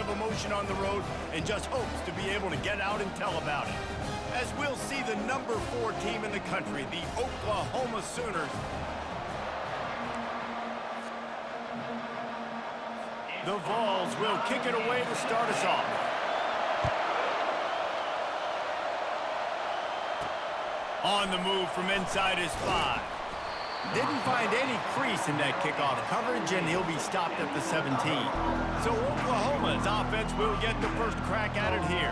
of emotion on the road and just hopes to be able to get out and tell about it. As we'll see the number 4 team in the country, the Oklahoma Sooners. The Vols will kick it away to start us off. On the move from inside his 5. Didn't find any crease in that kickoff coverage, and he'll be stopped at the 17. So Oklahoma's offense will get the first crack at it here.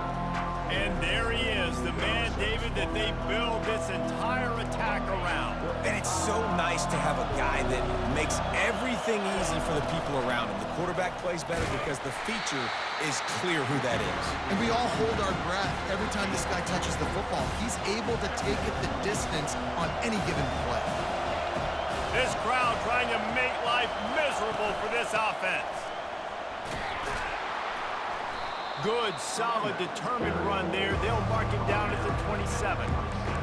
And there he is, the man, David, that they build this entire attack around. And it's so nice to have a guy that makes everything easy for the people around him. The quarterback plays better because the feature is clear who that is. And we all hold our breath every time this guy touches the football. He's able to take it the distance on any given play. This crowd trying to make life miserable for this offense. Good, solid, determined run there. They'll mark him down at the 27.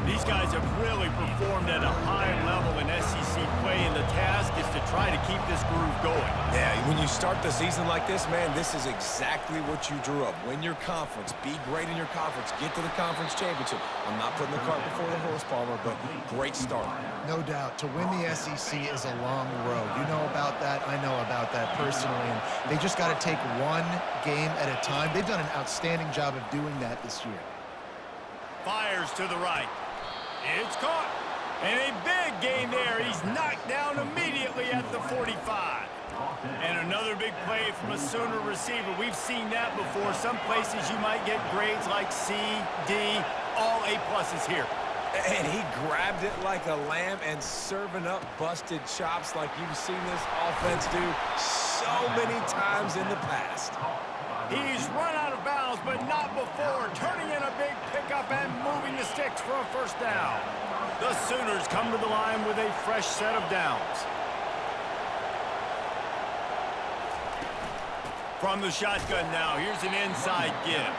These guys have really performed at a high level in SEC play, and the task is to try to keep this groove going. Yeah, when you start the season like this, man, this is exactly what you drew up. Win your conference, be great in your conference, get to the conference championship. I'm not putting the cart before the horse, Palmer, but great start. No doubt. To win the SEC is a long road. You know about that. I know about that personally. And they just got to take one game at a time. They've done an outstanding job of doing that this year. Fires to the right. It's caught. And a big gain there. He's knocked down immediately at the 45. And another big play from a Sooner receiver. We've seen that before. Some places you might get grades like C, D, all A-pluses here. And he grabbed it like a lamb and serving up busted chops like you've seen this offense do so many times in the past. He's run out of bounds, but not before. Turning in a big pickup and moving the sticks for a first down. The Sooners come to the line with a fresh set of downs. From the shotgun now, here's an inside give.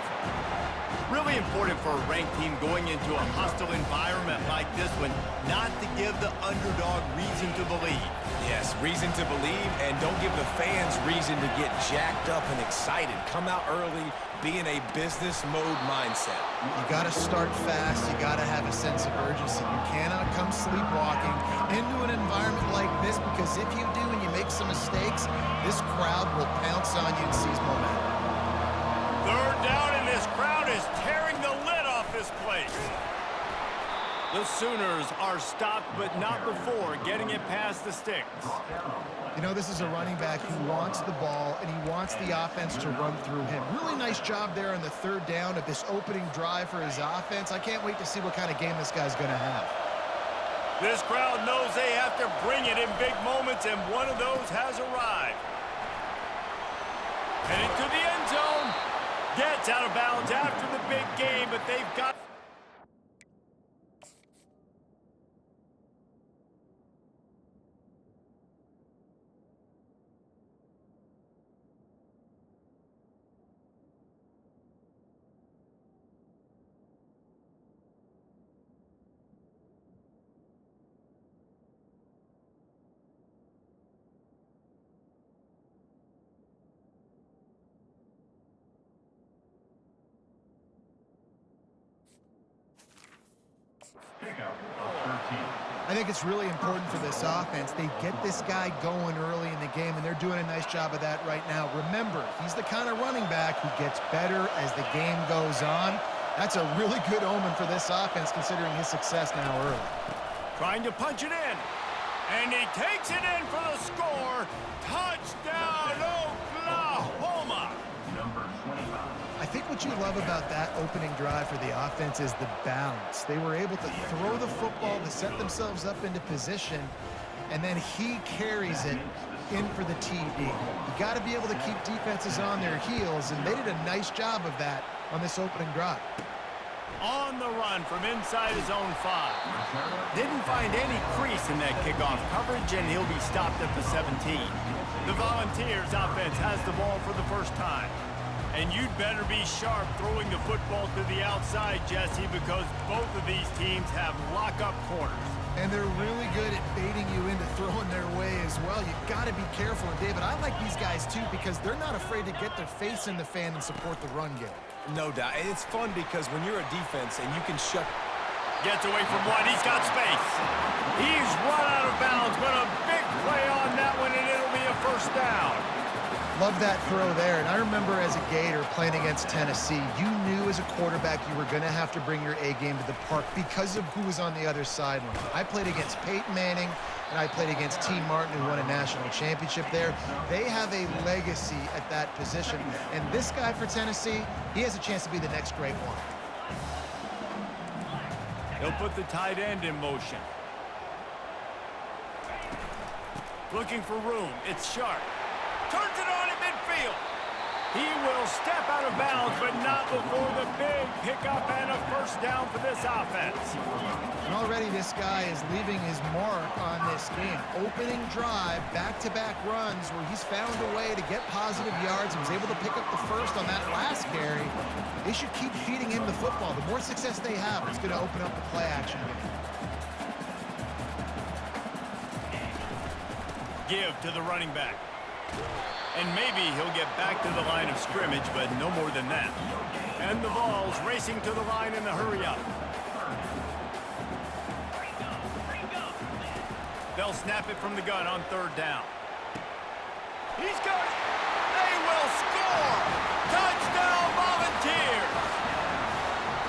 Really important for a ranked team going into a hostile environment like this one, not to give the underdog reason to believe. Yes, reason to believe, and don't give the fans reason to get jacked up and excited. Come out early, be in a business mode mindset. You got to start fast. You got to have a sense of urgency. You cannot come sleepwalking into an environment like this, because if you do and you make some mistakes, this crowd will pounce on you and seize momentum. Third down, and this crowd is tearing the lid off this place. The Sooners are stopped, but not before getting it past the sticks. You know, this is a running back who wants the ball, and he wants the offense to run through him. Really nice job there on the third down of this opening drive for his offense. I can't wait to see what kind of game this guy's going to have. This crowd knows they have to bring it in big moments, and one of those has arrived. Heading to the end zone. Gets out of bounds after the big game, but they've got... I think it's really important for this offense. They get this guy going early in the game, and they're doing a nice job of that right now. Remember, he's the kind of running back who gets better as the game goes on. That's a really good omen for this offense, considering his success now early. Trying to punch it in. And he takes it in for the score. Touchdown, Oklahoma! I think what you love about that opening drive for the offense is the balance. They were able to throw the football to set themselves up into position, and then he carries it in for the TD. You got to be able to keep defenses on their heels, and they did a nice job of that on this opening drive. On the run from inside his own 5. Didn't find any crease in that kickoff coverage, and he'll be stopped at the 17. The Volunteers offense has the ball for the first time. And you'd better be sharp throwing the football to the outside, Jesse, because both of these teams have lock-up corners. And they're really good at baiting you into throwing their way as well. You've got to be careful. And, David, I like these guys, too, because they're not afraid to get their face in the fan and support the run game. No doubt. And it's fun because when you're a defense and you can shut... Gets away from one. He's got space. He's run out of bounds, but a big play on that one, and it'll be a first down. Love that throw there. And I remember as a Gator playing against Tennessee, you knew as a quarterback you were going to have to bring your A game to the park because of who was on the other sideline. I played against Peyton Manning, and I played against T. Martin, who won a national championship there. They have a legacy at that position. And this guy for Tennessee, he has a chance to be the next great one. He'll put the tight end in motion. Looking for room. It's Sharp. Turns it on in midfield. He will step out of bounds, but not before the big pickup and a first down for this offense. And already this guy is leaving his mark on this game. Opening drive, back-to-back runs where he's found a way to get positive yards and was able to pick up the first on that last carry. They should keep feeding him the football. The more success they have, it's going to open up the play-action game. Give to the running back. And maybe he'll get back to the line of scrimmage, but no more than that. And the Vols racing to the line in the hurry-up. They'll snap it from the gun on third down. He's got it. They will score. Touchdown, Volunteers.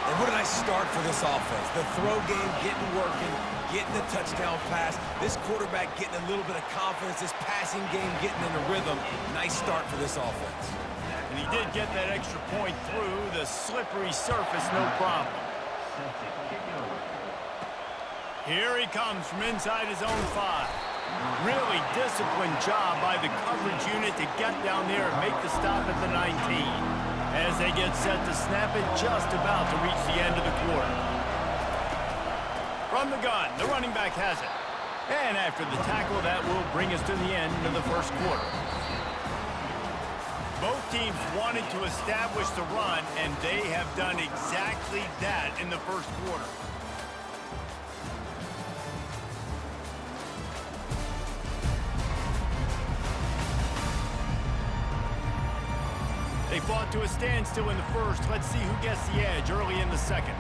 And what a nice start for this offense. The throw game getting working, getting the touchdown pass. This quarterback getting a little bit of confidence. This passing game getting in a rhythm. Nice start for this offense. And he did get that extra point through the slippery surface, no problem. Here he comes from inside his own 5. Really disciplined job by the coverage unit to get down there and make the stop at the 19. As they get set to snap it, just about to reach the end of the quarter. From the gun, the running back has it. And after the tackle, that will bring us to the end of the first quarter. Both teams wanted to establish the run, and they have done exactly that in the first quarter. They fought to a standstill in the first. Let's see who gets the edge early in the second.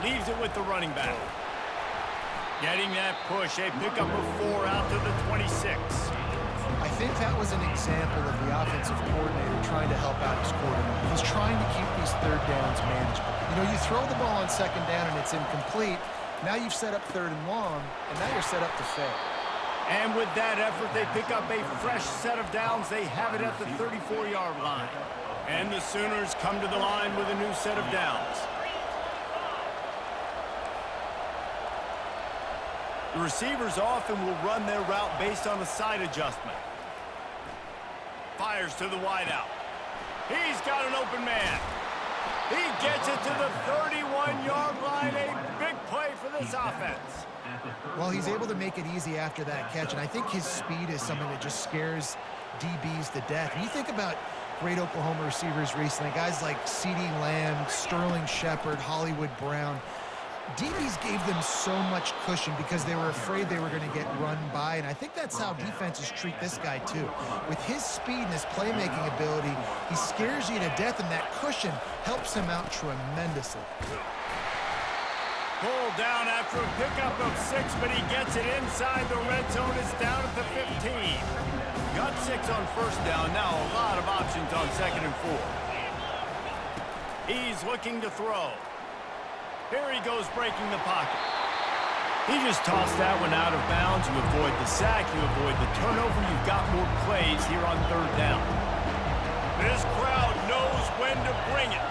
Leaves it with the running back. Getting that push, a pickup of 4 out to the 26. I think that was an example of the offensive coordinator trying to help out his quarterback. He's trying to keep these third downs manageable. You know, you throw the ball on second down and it's incomplete. Now you've set up third and long, and now you're set up to fail. And with that effort, they pick up a fresh set of downs. They have it at the 34-yard line. And the Sooners come to the line with a new set of downs. The receivers often will run their route based on a side adjustment. Fires to the wideout. He's got an open man. He gets it to the 31-yard line. A big play for this offense. Well, he's able to make it easy after that catch, and I think his speed is something that just scares DBs to death. And you think about great Oklahoma receivers recently, guys like CeeDee Lamb, Sterling Shepard, Hollywood Brown. DBs gave them so much cushion because they were afraid they were going to get run by, and I think that's how defenses treat this guy too. With his speed and his playmaking ability, he scares you to death, and that cushion helps him out tremendously. Pulled down after a pickup of 6, but he gets it inside the red zone. It's down at the 15. Got 6 on first down. Now a lot of options on second and 4. He's looking to throw. Here he goes breaking the pocket. He just tossed that one out of bounds. You avoid the sack, you avoid the turnover. You've got more plays here on third down. This crowd knows when to bring it.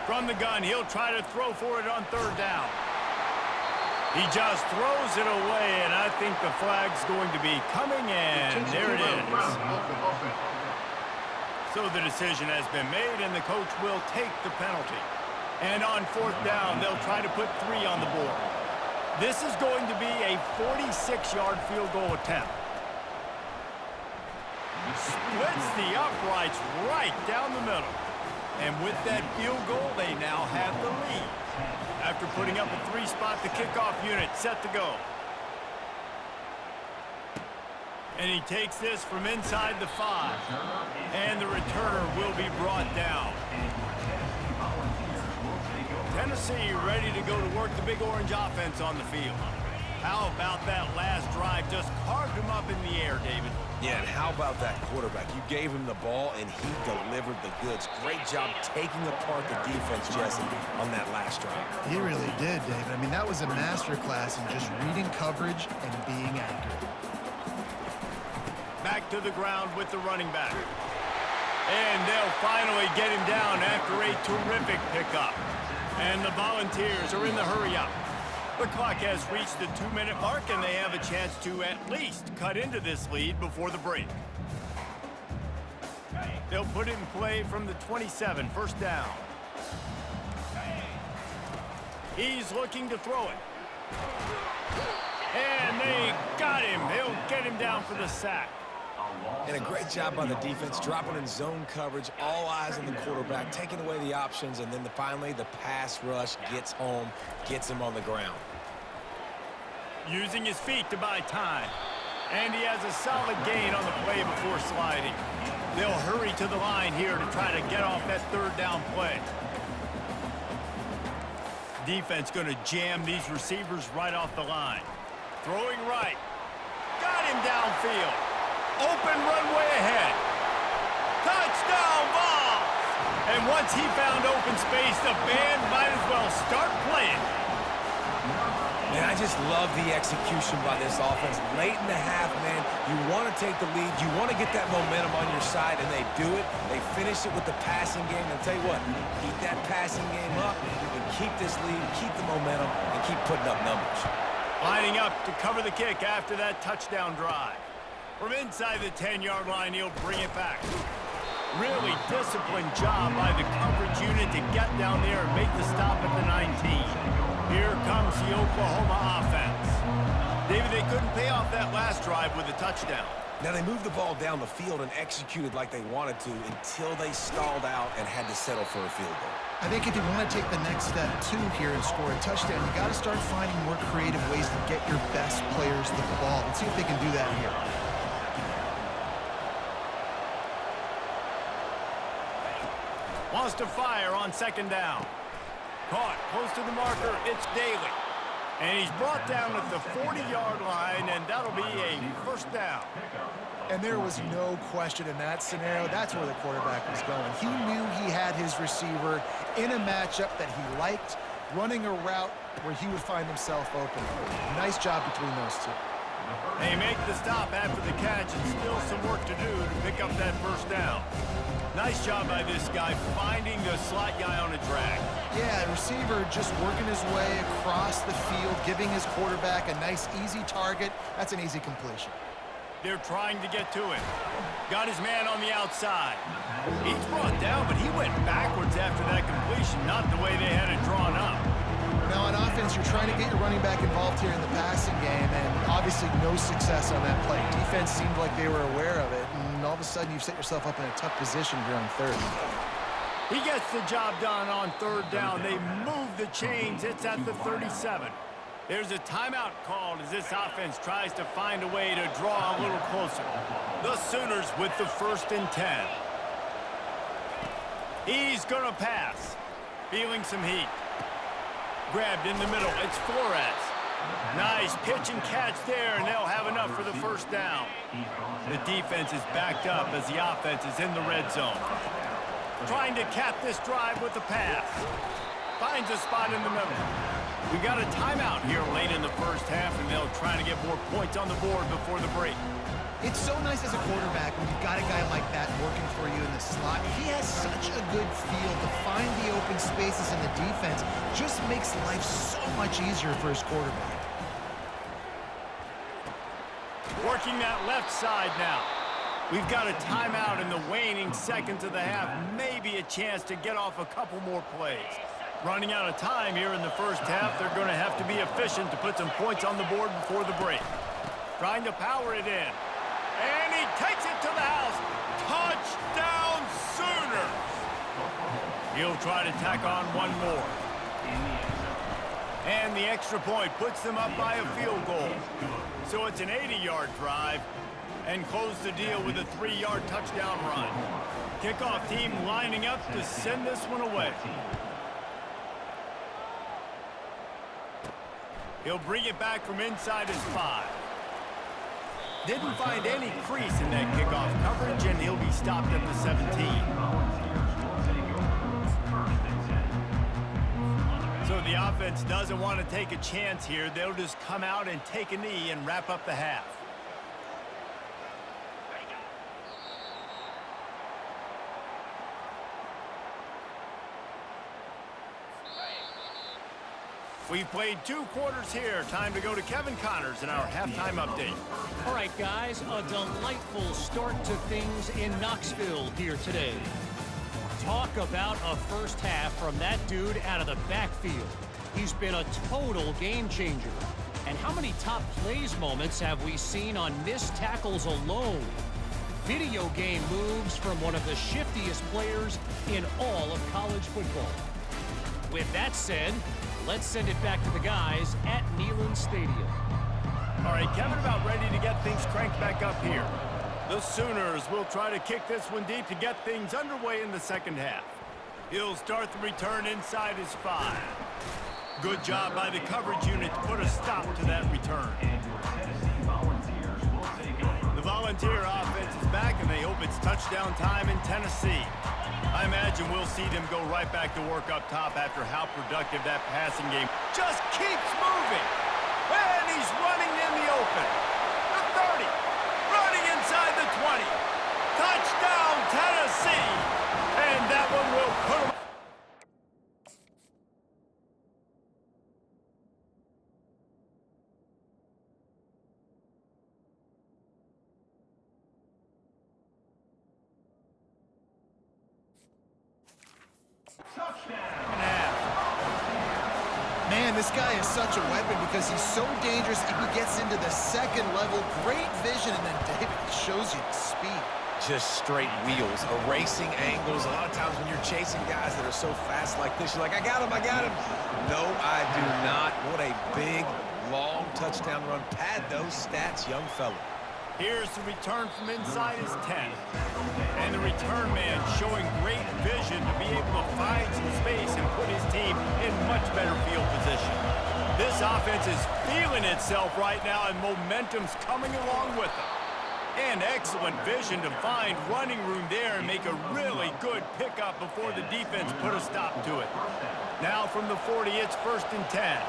From the gun, he'll try to throw for it on third down. He just throws it away, and I think the flag's going to be coming, and there it is. So the decision has been made, and the coach will take the penalty. And on fourth down, they'll try to put 3 on the board. This is going to be a 46-yard field goal attempt. Splits the uprights right down the middle. And with that field goal, they now have the lead. After putting up a 3-spot, the kickoff unit set to go. And he takes this from inside the 5. And the returner will be brought down. Tennessee ready to go to work the Big Orange offense on the field. How about that last drive? Just carved him up in the air, David. Yeah, and how about that quarterback? You gave him the ball, and he delivered the goods. Great job taking apart the defense, Jesse, on that last drive. He really did, David. I mean, that was a masterclass in just reading coverage and being accurate. Back to the ground with the running back. And they'll finally get him down after a terrific pickup. And the Volunteers are in the hurry-up. The clock has reached the 2-minute mark, and they have a chance to at least cut into this lead before the break. They'll put it in play from the 27, first down. He's looking to throw it. And they got him. They'll get him down for the sack. And a great job by the defense, dropping in zone coverage, all eyes on the quarterback, taking away the options, and then finally the pass rush gets home, gets him on the ground. Using his feet to buy time. And he has a solid gain on the play before sliding. They'll hurry to the line here to try to get off that 3rd down play. Defense going to jam these receivers right off the line. Throwing right. Got him downfield. Open runway ahead. Touchdown ball! And once he found open space, the band might as well start playing. And I just love the execution by this offense. Late in the half, man, you want to take the lead. You want to get that momentum on your side, and they do it. They finish it with the passing game. And I'll tell you what, keep that passing game up, and keep this lead, keep the momentum, and keep putting up numbers. Lining up to cover the kick after that touchdown drive. From inside the 10-yard line, he'll bring it back. Really disciplined job by the coverage unit to get down there and make the stop at the 19. Here comes the Oklahoma offense. David, they couldn't pay off that last drive with a touchdown. Now, they moved the ball down the field and executed like they wanted to until they stalled out and had to settle for a field goal. I think if you want to take the next step, too, here and score a touchdown, you got to start finding more creative ways to get your best players the ball. Let's see if they can do that here. Wants to fire on 2nd down. Caught close to the marker. It's Daly. And he's brought down at the 40-yard line, and that'll be a 1st down. And there was no question in that scenario. That's where the quarterback was going. He knew he had his receiver in a matchup that he liked, running a route where he would find himself open. Nice job between those two. They make the stop after the catch, and still some work to do to pick up that 1st down. Nice job by this guy finding the slot guy on a drag. Yeah, the receiver just working his way across the field, giving his quarterback a nice, easy target. That's an easy completion. They're trying to get to him. Got his man on the outside. He's brought down, but he went backwards after that completion, not the way they had it drawn up. Now, on offense, you're trying to get your running back involved here in the passing game, and obviously no success on that play. Defense seemed like they were aware of it, and all of a sudden you've set yourself up in a tough position here on 3rd. He gets the job done on 3rd down. They move the chains. It's at the 37. There's a timeout called as this offense tries to find a way to draw a little closer. The Sooners with the 1st and 10. He's going to pass. Feeling some heat. Grabbed in the middle. It's Flores. Nice pitch and catch there, and they'll have enough for the 1st down. The defense is backed up as the offense is in the red zone. Trying to cap this drive with the pass. Finds a spot in the middle. We got a timeout here late in the 1st half, and they'll try to get more points on the board before the break. It's so nice as a quarterback when you've got a guy like that working for you in the slot. He has such a good feel to find the open spaces in the defense. Just makes life so much easier for his quarterback. Working that left side now. We've got a timeout in the waning seconds of the half. Maybe a chance to get off a couple more plays. Running out of time here in the 1st half. They're going to have to be efficient to put some points on the board before the break. Trying to power it in. And he takes it to the house. He'll try to tack on one more. And the extra point puts them up by a field goal. So it's an 80-yard drive, and close the deal with a 3-yard touchdown run. Kickoff team lining up to send this one away. He'll bring it back from inside his 5. Didn't find any crease in that kickoff coverage, and he'll be stopped at the 17. So the offense doesn't want to take a chance here. They'll just come out and take a knee and wrap up the half. We've played 2 quarters here. Time to go to Kevin Connors in our halftime update. All right, guys, a delightful start to things in Knoxville here today. Talk about a first half from that dude out of the backfield. He's been a total game changer. And how many top plays moments have we seen on missed tackles alone? Video game moves from one of the shiftiest players in all of college football. With that said, let's send it back to the guys at Neyland Stadium. All right, Kevin about ready to get things cranked back up here. The Sooners will try to kick this one deep to get things underway in the second half. He'll start the return inside his 5. Good job by the coverage unit to put a stop to that return. The Volunteer offense is back, and they hope it's touchdown time in Tennessee. I imagine we'll see them go right back to work up top after how productive that passing game just keeps moving. And he's running in the open. The 30, running inside the 20. Touchdown, Tennessee. And that one will put him. Man, this guy is such a weapon because he's so dangerous if he gets into the second level. Great vision, and then David shows you the speed. Just straight wheels, erasing angles. A lot of times when you're chasing guys that are so fast like this, you're like, I got him, I got him. No, I do not. What a big, long touchdown run. Pad those stats, young fella. Here's the return from inside his 10. And the return man showing great vision to be able to find some space and put his team in much better field position. This offense is feeling itself right now, and momentum's coming along with it. And excellent vision to find running room there and make a really good pickup before the defense put a stop to it. Now from the 40, it's 1st and 10.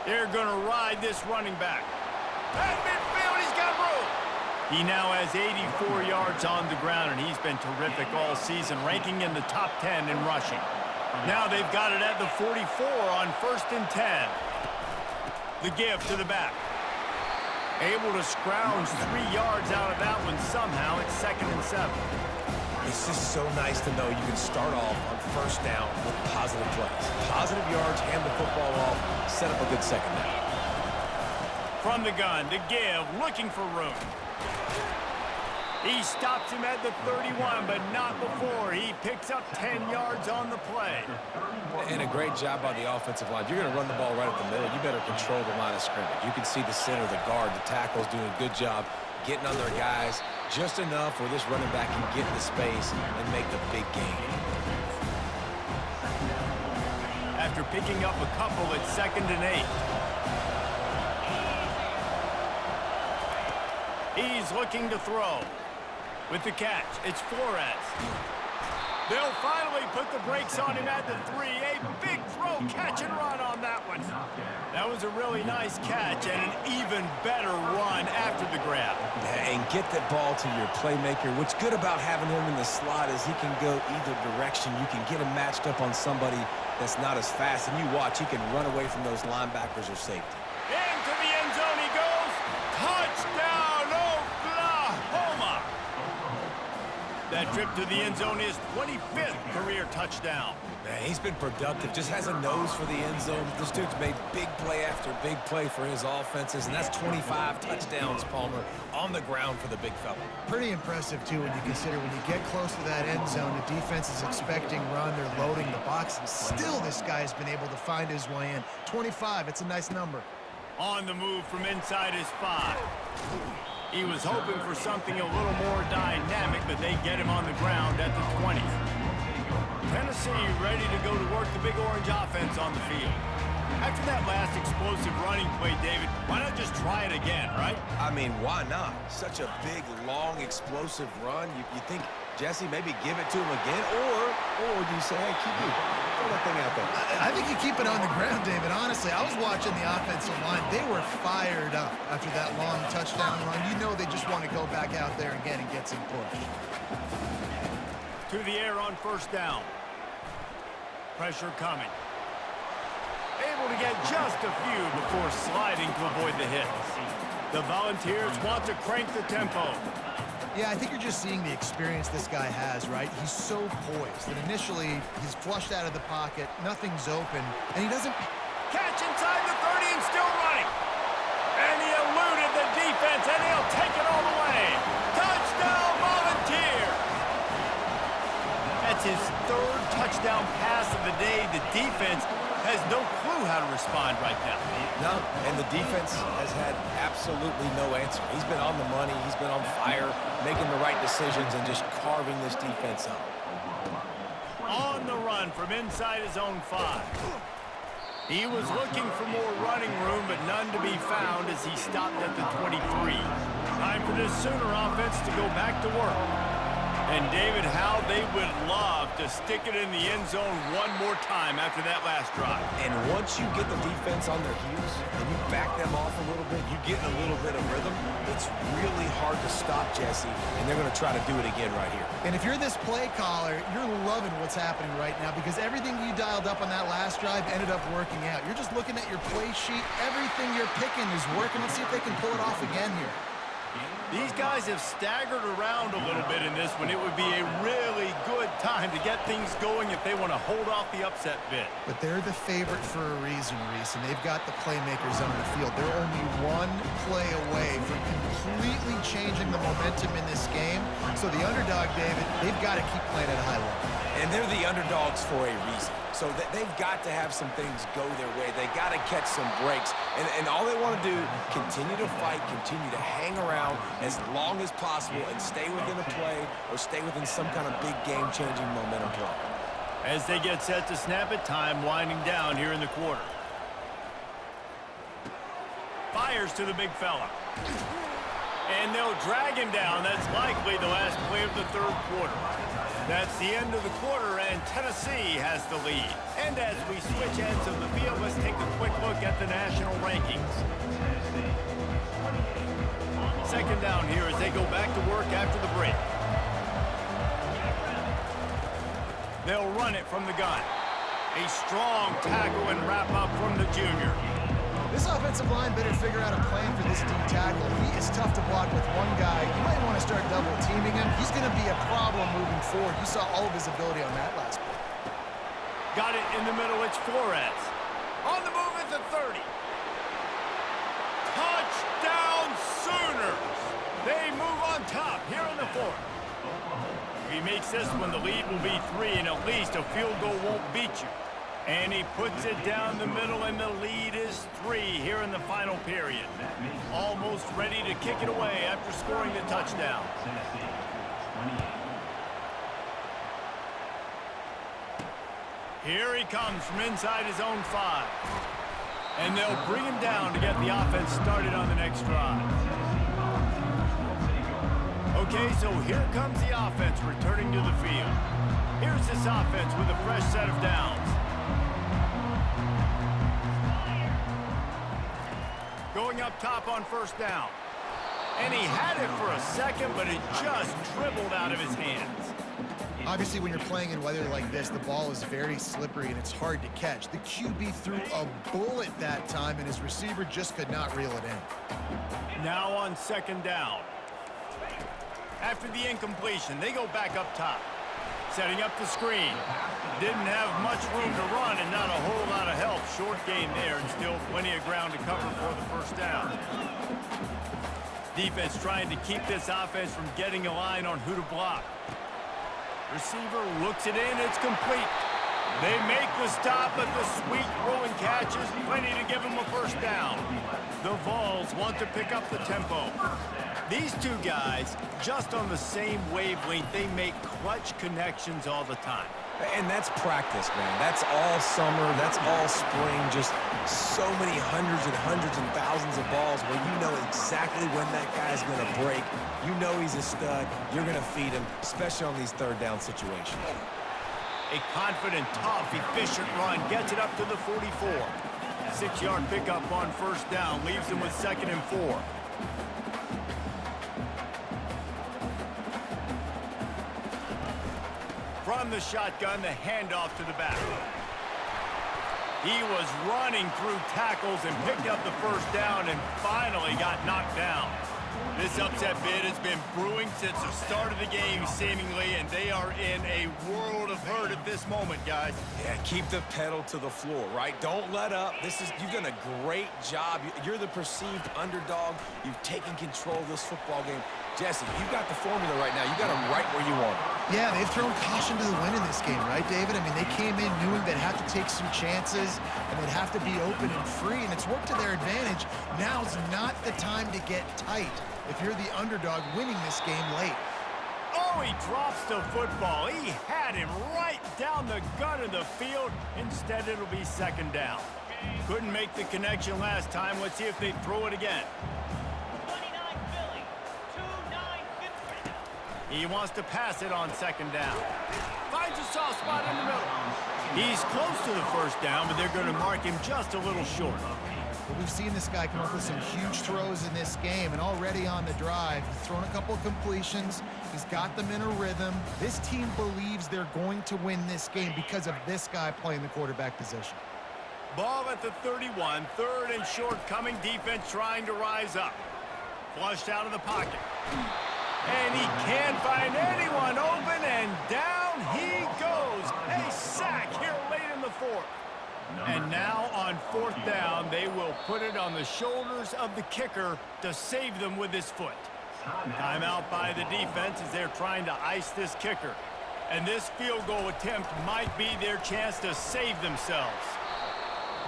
They're going to ride this running back. At midfield, he's got room. He now has 84 yards on the ground, and he's been terrific all season, ranking in the top 10 in rushing. Now they've got it at the 44 on 1st and 10. The give to the back. Able to scrounge 3 yards out of that one somehow. It's 2nd and 7. It's just so nice to know you can start off on 1st down with positive plays. Positive yards, hand the football off, set up a good second down. From the gun, the give, looking for room. He stops him at the 31, but not before. He picks up 10 yards on the play. And a great job by the offensive line. You're going to run the ball right up the middle. You better control the line of scrimmage. You can see the center, the guard, the tackles doing a good job getting on their guys just enough where this running back can get in the space and make the big game. After picking up a couple, it's 2nd and 8. He's looking to throw. With the catch, it's Flores. They'll finally put the brakes on him at the 3. A big throw, catch and run on that one. That was a really nice catch and an even better run after the grab. And get that ball to your playmaker. What's good about having him in the slot is he can go either direction. You can get him matched up on somebody that's not as fast. And you watch, he can run away from those linebackers or safety. Into the end zone he goes. Touchdown, Oklahoma! That trip to the end zone is 25th career touchdown. Man, he's been productive, just has a nose for the end zone. This dude's made big play after big play for his offenses, and that's 25 touchdowns, Palmer, on the ground for the big fella. Pretty impressive, too, when you consider when you get close to that end zone, the defense is expecting run, they're loading the box, and still this guy's been able to find his way in. 25, it's a nice number. On the move from inside his 5. He was hoping for something a little more dynamic, but they get him on the ground at the 20. Tennessee ready to go to work the Big Orange offense on the field. After that last explosive running play, David, why not just try it again, right? I mean, why not? Such a big, long, explosive run. You think, Jesse, maybe give it to him again? Or do you say, hey, keep it, throw that thing out there? I think you keep it on the ground, David. Honestly, I was watching the offensive line. They were fired up after that long touchdown run. You know they just want to go back out there again and get some push. To the air on first down. Pressure coming. Able to get just a few before sliding to avoid the hits. The Volunteers want to crank the tempo. Yeah, I think you're just seeing the experience this guy has, right? He's so poised that initially he's flushed out of the pocket, nothing's open, and he doesn't... Catch inside the 30 and still running. And he eluded the defense, and he'll take it all the way. Touchdown, Volunteers! That's his 3rd touchdown pass of the day. The defense has no clue how to respond right now. No, and the defense has had absolutely no answer. He's been on the money. He's been on fire, making the right decisions and just carving this defense up. On the run from inside his own 5. He was looking for more running room, but none to be found as he stopped at the 23. Time for this Sooner offense to go back to work. And David, how they would love to stick it in the end zone one more time after that last drive. And once you get the defense on their heels and you back them off a little bit, you get in a little bit of rhythm, it's really hard to stop, Jesse, and they're going to try to do it again right here. And if you're this play caller, you're loving what's happening right now because everything you dialed up on that last drive ended up working out. You're just looking at your play sheet. Everything you're picking is working. Let's see if they can pull it off again here. These guys have staggered around a little bit in this one. It would be a really good time to get things going if they want to hold off the upset bid. But they're the favorite for a reason, Reese, and they've got the playmakers on the field. They're only one play away from completely changing the momentum in this game. So the underdog, David, they've got to keep playing at a high level. And they're the underdogs for a reason. So they've got to have some things go their way. They got to catch some breaks. And all they want to do, continue to fight, continue to hang around as long as possible and stay within a play or stay within some kind of big game-changing momentum play. As they get set to snap it, time winding down here in the quarter. Fires to the big fella. And they'll drag him down. That's likely the last play of the 3rd quarter. That's the end of the quarter, and Tennessee has the lead. And as we switch ends of the field, let's take a quick look at the national rankings. 2nd down here as they go back to work after the break. They'll run it from the gun. A strong tackle and wrap up from the junior. This offensive line better figure out a plan for this D tackle. He is tough to block with one guy. You might want to start double teaming him. He's going to be a problem moving forward. You saw all of his ability on that last play. Got it in the middle. It's Flores. On the move at the 30. Touchdown Sooners. They move on top here in the 4th. If he makes this one, the lead will be 3, and at least a field goal won't beat you. And he puts it down the middle, and the lead is 3 here in the final period. Almost ready to kick it away after scoring the touchdown. Here he comes from inside his own 5. And they'll bring him down to get the offense started on the next drive. Okay, so here comes the offense returning to the field. Here's this offense with a fresh set of downs. Going up top on first down. And he had it for a second, but it just dribbled out of his hands. Obviously, when you're playing in weather like this, the ball is very slippery and it's hard to catch. The QB threw a bullet that time, and his receiver just could not reel it in. Now on 2nd down. After the incompletion, they go back up top. Setting up the screen. Didn't have much room to run and not a whole lot of help. Short gain there and still plenty of ground to cover for the first down. Defense trying to keep this offense from getting a line on who to block. Receiver looks it in. It's complete. They make the stop, but the sweet throwing catch is plenty to give them a first down. The Vols want to pick up the tempo. These two guys, just on the same wavelength, they make clutch connections all the time. And that's practice, man. That's all summer. That's all spring. Just so many hundreds and thousands of balls where you know exactly when that guy's going to break. You know he's a stud. You're going to feed him, especially on these third down situations. A confident, tough, efficient run gets it up to the 44. 6-yard pickup on first down leaves them with 2nd and 4. From the shotgun, the handoff to the back. He was running through tackles and picked up the first down and finally got knocked down. This upset bid has been brewing since the start of the game, seemingly, and they are in a world of hurt at this moment, guys. Yeah, keep the pedal to the floor, right? Don't let up. You've done a great job. You're the perceived underdog. You've taken control of this football game. Jesse, you got the formula right now. You got them right where you want them. Yeah, they've thrown caution to the wind in this game, right, David? I mean, they came in knowing they'd have to take some chances and they'd have to be open and free, and it's worked to their advantage. Now's not the time to get tight if you're the underdog winning this game late. Oh, he drops the football. He had him right down the gut of the field. Instead, it'll be 2nd down. Couldn't make the connection last time. Let's see if they throw it again. He wants to pass it on 2nd down. Finds a soft spot in the middle. He's close to the first down, but they're going to mark him just a little short. Well, we've seen this guy come up with some huge throws in this game, and already on the drive, he's thrown a couple of completions. He's got them in a rhythm. This team believes they're going to win this game because of this guy playing the quarterback position. Ball at the 31, 3rd and short coming. Defense trying to rise up. Flushed out of the pocket. And he can't find anyone open, and down he goes. A sack here late in the 4th. And now on 4th down, they will put it on the shoulders of the kicker to save them with his foot. Timeout by the defense as they're trying to ice this kicker. And this field goal attempt might be their chance to save themselves.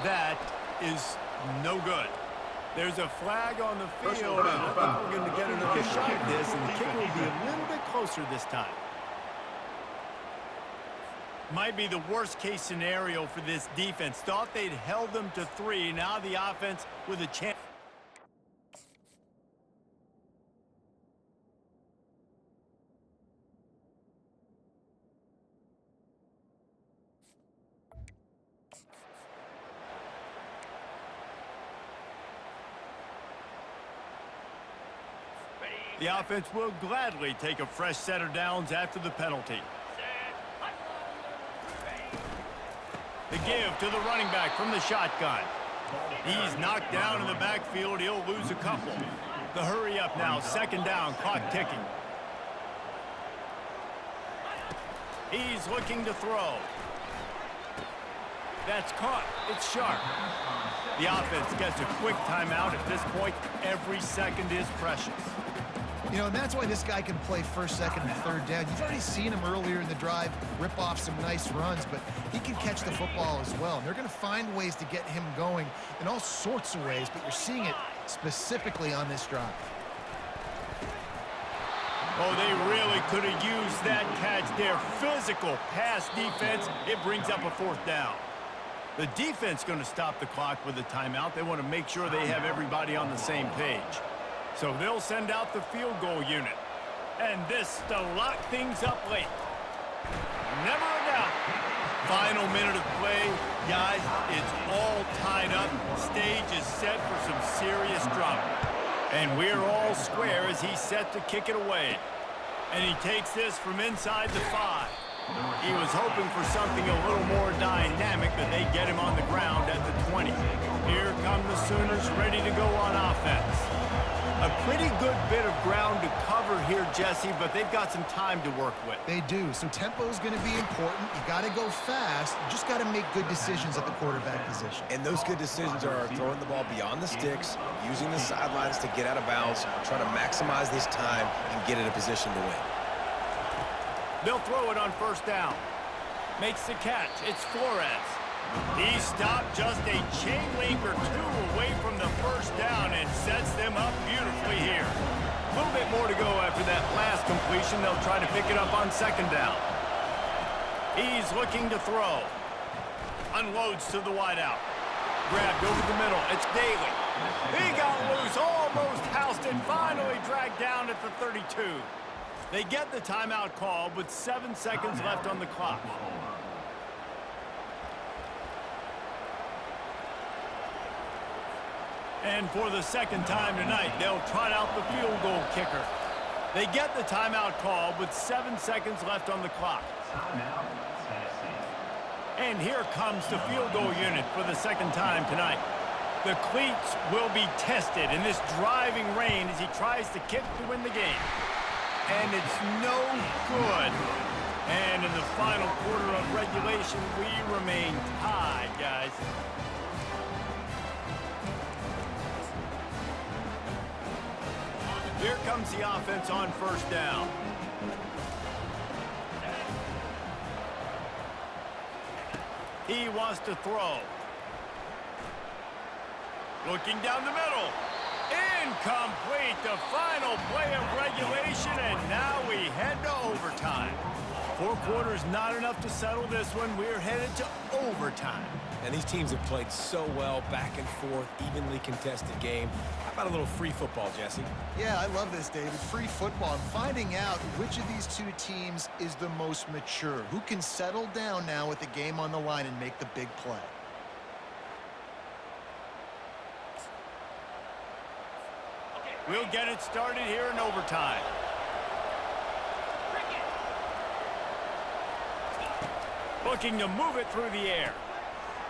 That is no good. There's a flag on the field, and I think we're going to get another shot at this, and the kicker will be a little bit closer this time. Might be the worst-case scenario for this defense. Thought they'd held them to 3. Now the offense with a chance. The offense will gladly take a fresh set of downs after the penalty. The give to the running back from the shotgun. He's knocked down in the backfield. He'll lose a couple. The hurry up now. 2nd down. Clock ticking. He's looking to throw. That's caught. It's sharp. The offense gets a quick timeout. At this point, every second is precious. You know, and that's why this guy can play 1st, 2nd, and 3rd down. You've already seen him earlier in the drive rip off some nice runs, but he can catch the football as well. And they're going to find ways to get him going in all sorts of ways, but you're seeing it specifically on this drive. Oh, they really could have used that catch there. Physical pass defense. It brings up a 4th down. The defense going to stop the clock with a timeout. They want to make sure they have everybody on the same page. So they'll send out the field goal unit. And this to lock things up late. Never a doubt. Final minute of play. Guys, it's all tied up. Stage is set for some serious drama. And we're all square as he's set to kick it away. And he takes this from inside the 5. He was hoping for something a little more dynamic, but they get him on the ground at the 20. Here come the Sooners ready to go on offense. A pretty good bit of ground to cover here, Jesse, but they've got some time to work with. They do. So tempo is going to be important. You got to go fast. You just got to make good decisions at the quarterback position. And those good decisions are throwing the ball beyond the sticks, using the sidelines to get out of bounds, trying to maximize this time and get in a position to win. They'll throw it on first down. Makes the catch. It's Flores. He stopped just a chain link or two away from the first down and sets them up beautifully here. A little bit more to go after that last completion. They'll try to pick it up on second down. He's looking to throw. Unloads to the wideout. Grabbed over the middle. It's Daly. He got loose, almost housed it, finally dragged down at the 32. They get the timeout call with 7 seconds left on the clock. And for the second time tonight, they'll trot out the field goal kicker. They get the timeout call with 7 seconds left on the clock. And here comes the field goal unit for the second time tonight. The cleats will be tested in this driving rain as he tries to kick to win the game. And it's no good. And in the final quarter of regulation, we remain tied, guys. Here comes the offense on first down. He wants to throw. Looking down the middle. Incomplete. The final play of regulation, and now we head to overtime. 4 quarters not enough to settle this one. We're headed to overtime. And these teams have played so well, back and forth, evenly contested game. How about a little free football, Jesse? Yeah, I love this, David. Free football. I'm finding out which of these two teams is the most mature. Who can settle down now with the game on the line and make the big play? We'll get it started here in overtime. Looking to move it through the air.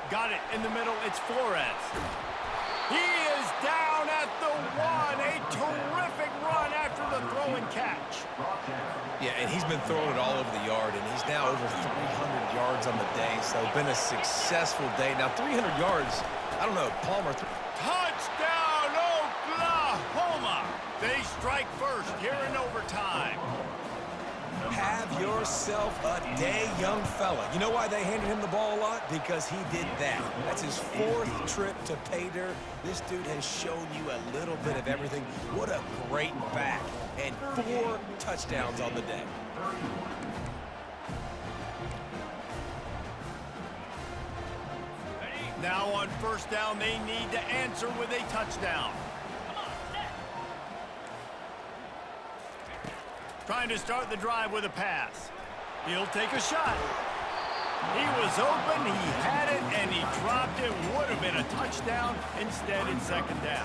Got it in the middle. It's Flores. He is down at the 1. A terrific run after the throw and catch. Yeah, and he's been throwing it all over the yard, and he's now over 300 yards on the day, so been a successful day. Now, 300 yards, I don't know, Palmer. Touchdown, Oklahoma! They strike first here in overtime. Have yourself a day, young fella. You know why they handed him the ball a lot? Because he did that. That's his 4th trip to pay dirt. This dude has shown you a little bit of everything. What a great back. And 4 touchdowns on the day. Now on first down, they need to answer with a touchdown. Trying to start the drive with a pass. He'll take a shot. He was open, he had it, and he dropped it. Would have been a touchdown. Instead, it's second down.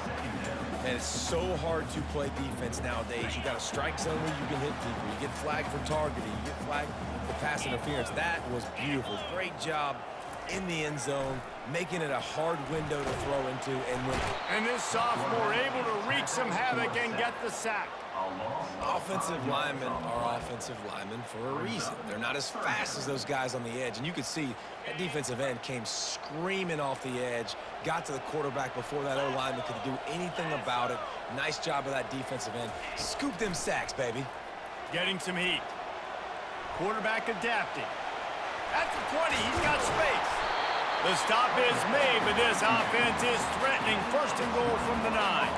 And it's so hard to play defense nowadays. You got a strike zone where you can hit people. You get flagged for targeting. You get flagged for pass interference. That was beautiful. Great job in the end zone, making it a hard window to throw into and win. And this sophomore able to wreak some havoc and get the sack. Offensive linemen are offensive linemen for a reason. They're not as fast as those guys on the edge. And you could see that defensive end came screaming off the edge, got to the quarterback before that O-lineman could do anything about it. Nice job of that defensive end. Scoop them sacks, baby. Getting some heat. Quarterback adapting. At the 20, he's got space. The stop is made, but this offense is threatening first and goal from the 9.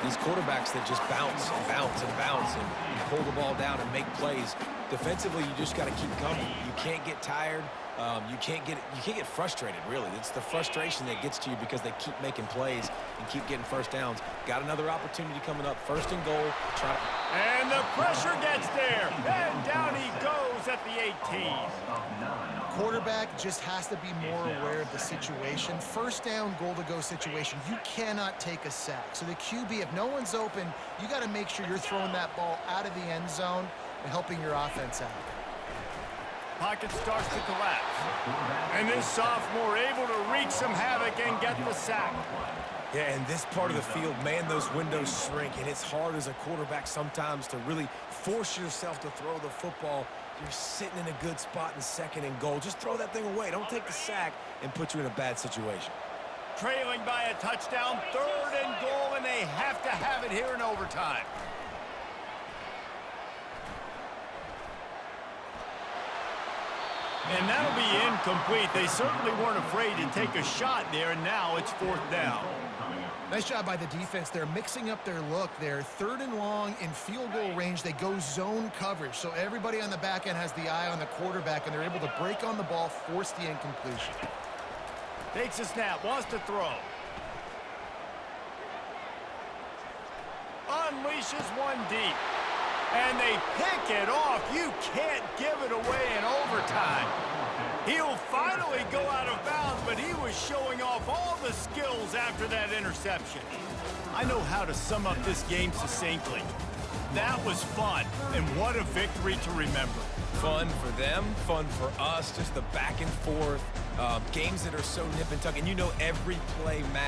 These quarterbacks that just bounce and bounce and bounce and pull the ball down and make plays. Defensively, you just got to keep coming. You can't get tired. You can't get frustrated, really. It's the frustration that gets to you because they keep making plays and keep getting first downs. Got another opportunity coming up. First and goal. And the pressure gets there. And down he goes at the 18. Quarterback just has to be more aware of the situation. First down, goal-to-go situation. You cannot take a sack. So the QB, if no one's open, you got to make sure you're throwing that ball out of the end zone and helping your offense out. pocket starts to collapse. And this sophomore able to wreak some havoc and get the sack. Yeah, in this part of the field, man, those windows shrink, and it's hard as a quarterback sometimes to really force yourself to throw the football. You're sitting in a good spot in 2nd and goal. Just throw that thing away. Don't take the sack and put you in a bad situation. Trailing by a touchdown, 3rd and goal, and they have to have it here in overtime. And that'll be incomplete. They certainly weren't afraid to take a shot there, and now it's 4th down. Nice job by the defense. They're mixing up their look. They're 3rd and long in field goal range. They go zone coverage. So everybody on the back end has the eye on the quarterback, and they're able to break on the ball, force the incompletion. Takes a snap, wants to throw. Unleashes one deep. And they pick it off. You can't give it away in overtime. He'll finally go out of bounds, but he was showing off all the skills after that interception. I know how to sum up this game succinctly. That was fun, and what a victory to remember. Fun for them, fun for us, just the back and forth, games that are so nip and tuck, and you know every play matters.